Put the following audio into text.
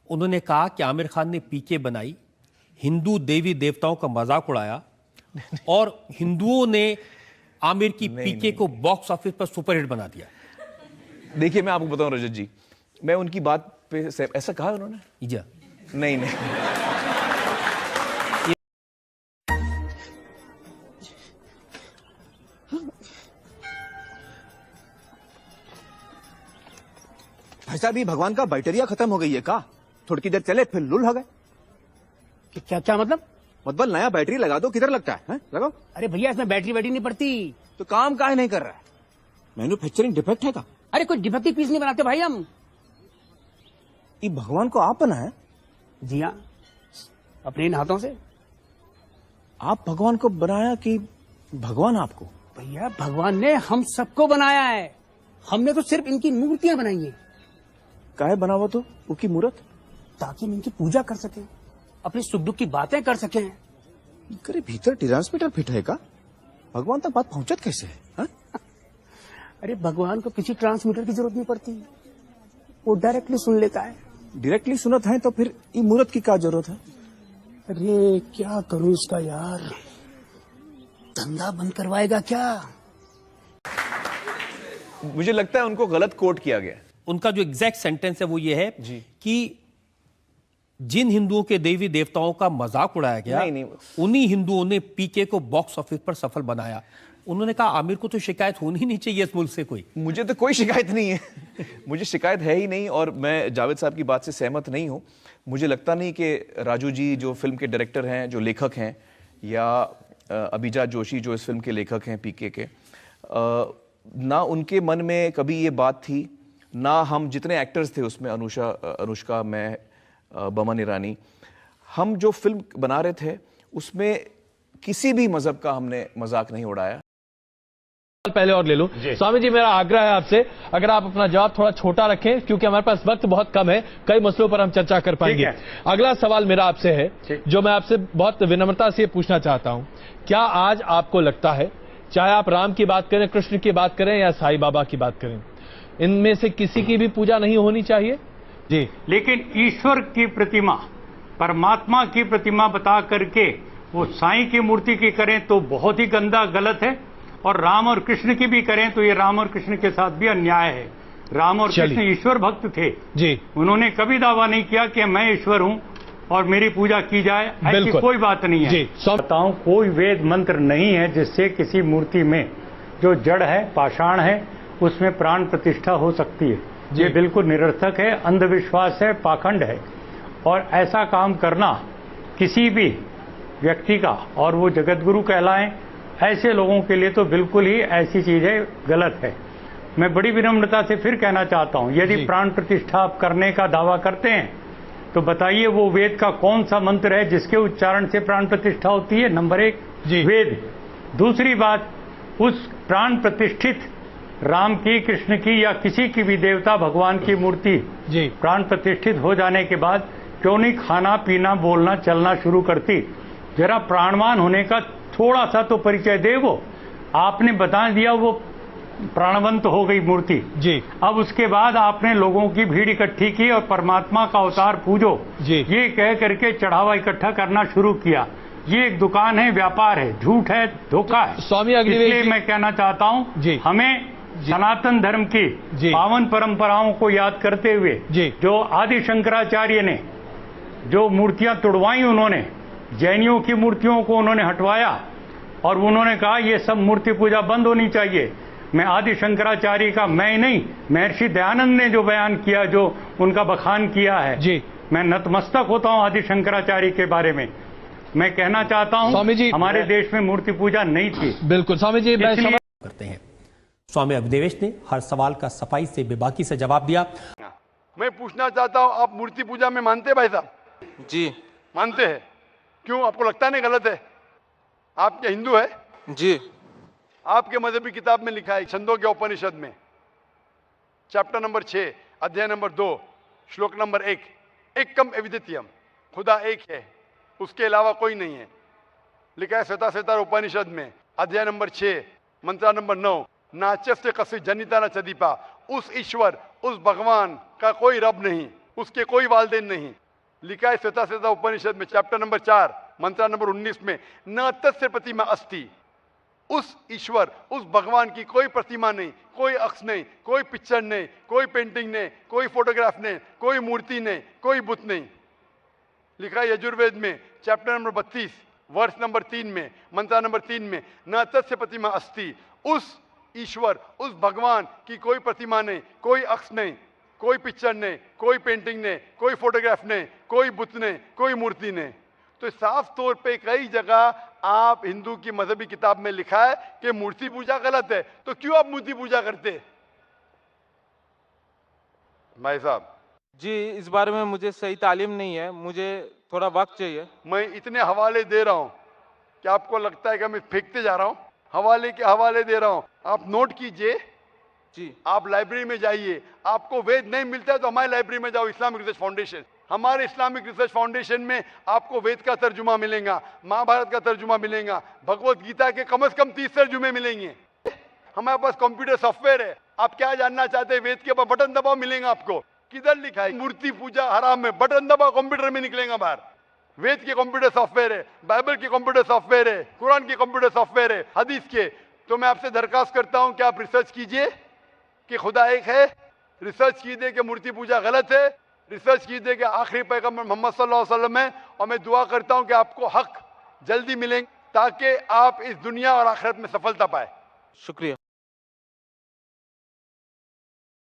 उन्होंने कहा कि आमिर खान ने पीके बनाई, हिंदू देवी देवताओं का मजाक उड़ाया और हिंदुओं ने आमिर की पीके को बॉक्स ऑफिस पर सुपरहिट बना दिया। देखिए मैं आपको बताऊं रजत जी, मैं उनकी बात पे ऐसा कहा उन्होंने? जी नहीं। भाई साहब, ये भगवान का बैटरिया खत्म हो गई है का? थोड़ी देर चले फिर लुल हो गए। क्या मतलब नया बैटरी लगा दो, किधर लगता है? लगाओ। अरे भैया, इसमें बैटरी नहीं पड़ती। तो काम काहे नहीं कर रहा है? मैन्युफैक्चरिंग डिफेक्ट है का? अरे कोई डिफेक्टिव पीस नहीं बनाते भाई हम। ये भगवान को आप बनाए? जी हाँ, अपने इन हाथों से। आप भगवान को बनाया कि भगवान आपको? भैया, भगवान ने हम सबको बनाया है, हमने तो सिर्फ इनकी मूर्तियां बनाई हैं। काहे बनावा तो उसकी मूर्त? ताकि हम इनकी पूजा कर सकें, अपनी सुख दुख की बातें कर सकें। करे भीतर ट्रांसमीटर फिट है का? भगवान तक बात पहुंचत कैसे है? हा? अरे भगवान को किसी ट्रांसमीटर की जरूरत नहीं पड़ती, वो डायरेक्टली सुन लेता है। डायरेक्टली सुनत है तो फिर ये मूर्त की क्या जरूरत है? अरे क्या करूं इसका यार, धंधा बंद करवाएगा क्या? मुझे लगता है उनको गलत कोट किया गया। उनका जो एग्जैक्ट सेंटेंस है वो ये है कि जिन हिंदुओं के देवी देवताओं का मजाक उड़ाया गया, नहीं। उन्हीं हिंदुओं ने पीके को बॉक्स ऑफिस पर सफल बनाया। उन्होंने कहा आमिर को तो शिकायत होनी ही नहीं चाहिए इस मुल्क से कोई। मुझे तो कोई शिकायत नहीं है मुझे शिकायत है ही नहीं, और मैं जावेद साहब की बात से सहमत नहीं हूं। मुझे लगता नहीं कि राजू जी जो फिल्म के डायरेक्टर हैं, जो लेखक हैं, या अभिजात जोशी जो इस फिल्म के लेखक हैं पीके के, ना उनके मन में कभी ये बात थी, ना हम जितने एक्टर्स थे उसमें, अनुष्का, मैं, बमन ईरानी, हम जो फिल्म बना रहे थे उसमें किसी भी मजहब का हमने मजाक नहीं उड़ाया। पहले और ले लूं। स्वामी जी, मेरा आग्रह है आपसे, अगर आप अपना जवाब थोड़ा छोटा रखें, क्योंकि हमारे पास वक्त बहुत कम है, कई मसलों पर हम चर्चा कर पाएंगे। अगला सवाल मेरा आपसे है, जो मैं आपसे बहुत विनम्रता से पूछना चाहता हूं। क्या आज आपको लगता है, चाहे आप राम की बात करें, कृष्ण की बात करें या साईं बाबा की बात करें, इनमें से किसी की भी पूजा नहीं होनी चाहिए? जी, लेकिन ईश्वर की प्रतिमा, परमात्मा की प्रतिमा बता करके वो साईं की मूर्ति की करें तो बहुत ही गंदा, गलत है, और राम और कृष्ण की भी करें तो ये राम और कृष्ण के साथ भी अन्याय है। राम और कृष्ण ईश्वर भक्त थे जी, उन्होंने कभी दावा नहीं किया कि मैं ईश्वर हूं और मेरी पूजा की जाए, ऐसी कोई बात नहीं है। बताऊं, कोई वेद मंत्र नहीं है जिससे किसी मूर्ति में जो जड़ है, पाषाण है, उसमें प्राण प्रतिष्ठा हो सकती है। ये बिल्कुल निरर्थक है, अंधविश्वास है, पाखंड है, और ऐसा काम करना किसी भी व्यक्ति का, और वो जगतगुरु कहलाएं, ऐसे लोगों के लिए तो बिल्कुल ही ऐसी चीजें गलत है। मैं बड़ी विनम्रता से फिर कहना चाहता हूं, यदि प्राण प्रतिष्ठा आप करने का दावा करते हैं तो बताइए वो वेद का कौन सा मंत्र है जिसके उच्चारण से प्राण प्रतिष्ठा होती है? नंबर 1 वेद। दूसरी बात, उस प्राण प्रतिष्ठित राम की, कृष्ण की, या किसी की भी देवता भगवान की मूर्ति प्राण प्रतिष्ठित हो जाने के बाद क्यों नहीं खाना पीना, बोलना चलना शुरू करती? जरा प्राणवान होने का थोड़ा सा तो परिचय दे। वो आपने बता दिया वो प्राणवंत हो गई मूर्ति जी। अब उसके बाद आपने लोगों की भीड़ इकट्ठी की और परमात्मा का अवतार पूजो जी, ये कह करके चढ़ावा इकट्ठा करना शुरू किया। ये एक दुकान है, व्यापार है, झूठ है, धोखा है। स्वामी इसलिए मैं कहना चाहता हूँ, हमें सनातन धर्म की पावन परंपराओं को याद करते हुए, जो आदि शंकराचार्य ने जो मूर्तियां तुड़वाई, उन्होंने जैनियों की मूर्तियों को उन्होंने हटवाया और उन्होंने कहा ये सब मूर्ति पूजा बंद होनी चाहिए। मैं आदि शंकराचार्य का, मैं नहीं, महर्षि दयानंद ने जो बयान किया, जो उनका बखान किया है जी, मैं नतमस्तक होता हूं आदि शंकराचार्य के बारे में। मैं कहना चाहता हूं, स्वामी जी, हमारे देश में मूर्ति पूजा नहीं थी। बिल्कुल स्वामी जी, करते हैं। स्वामी अभिदेवेश ने हर सवाल का सफाई से बेबाकी से जवाब दिया। मैं पूछना चाहता हूं, आप मूर्ति पूजा में मानते भाई साहब? जी मानते हैं। क्यों, आपको लगता नहीं गलत है? आप क्या हिंदू है? जी। आपके मजहबी किताब में लिखा है, छंदों के उपनिषद में, चैप्टर नंबर 6, अध्याय नंबर 2, श्लोक नंबर 1, एकम अद्वितीयम, खुदा एक है, उसके अलावा कोई नहीं है। लिखा है श्वेताश्वेतार उपनिषद में, अध्याय नंबर 6, मंत्र नंबर 9, नाच्य से कसी जनिता न चदीपा, उस ईश्वर, उस भगवान का कोई रब नहीं। उसके कोई वालदेन नहीं। लिखा है श्वेता उपनिषद में चैप्टर नंबर 4 मंत्र नंबर 19 में, न तस्य प्रतिमा अस्ति। उस ईश्वर, उस भगवान की कोई प्रतिमा नहीं, कोई अक्ष नहीं, कोई पिक्चर नहीं, कोई पेंटिंग नहीं, कोई फोटोग्राफ नहीं, कोई मूर्ति नहीं, कोई बुत नहीं। लिखा है यजुर्वेद में चैप्टर नंबर 32 वर्ष नंबर 3 में, मंत्र नंबर 3 में, न तस्य प्रतिमा अस्ति। उस ईश्वर, उस भगवान की कोई प्रतिमा नहीं, कोई अक्ष नहीं, कोई पिक्चर नहीं, कोई पेंटिंग नहीं, कोई फोटोग्राफ नहीं, कोई बुत नहीं, कोई मूर्ति नहीं। तो साफ तौर पे कई जगह आप हिंदू की मजहबी किताब में लिखा है कि मूर्ति पूजा गलत है, तो क्यों आप मूर्ति पूजा करते? भाई साहब जी, इस बारे में मुझे सही तालीम नहीं है, मुझे थोड़ा वक्त चाहिए। मैं इतने हवाले दे रहा हूं कि आपको लगता है कि मैं फेंकते जा रहा हूं। हवाले के हवाले दे रहा हूं, आप नोट कीजिए जी। आप लाइब्रेरी में जाइए, आपको वेद नहीं मिलता है तो हमारी लाइब्रेरी में जाओ, इस्लामिक रिसर्च फाउंडेशन। हमारे इस्लामिक रिसर्च फाउंडेशन में आपको वेद का तर्जुमा मिलेगा, महाभारत का तर्जुमा मिलेगा, भगवत गीता के कम से कम 30 तर्जुमे मिलेंगे। हमारे पास कंप्यूटर सॉफ्टवेयर है, आप क्या जानना चाहते हैं वेद के ऊपर बटन दबाओ, मिलेगा आपको। किधर लिखा है मूर्ति पूजा हराम है? बटन दबाओ, कंप्यूटर में निकलेगा बाहर। वेद के कंप्यूटर सॉफ्टवेयर है, बाइबल के कंप्यूटर सॉफ्टवेयर है, कुरान के कंप्यूटर सॉफ्टवेयर है, हदीस के। तो मैं आपसे दरखास्त करता हूं कि आप रिसर्च कीजिए कि खुदा एक है, रिसर्च कीजिए कि मूर्ति पूजा गलत है, रिसर्च कीजिए कि आखिरी पैगंबर मोहम्मद सल्लल्लाहु अलैहि वसल्लम है। और मैं दुआ करता हूं कि आपको हक जल्दी मिलेंगे ताकि आप इस दुनिया और आखिरत में सफलता पाए। शुक्रिया।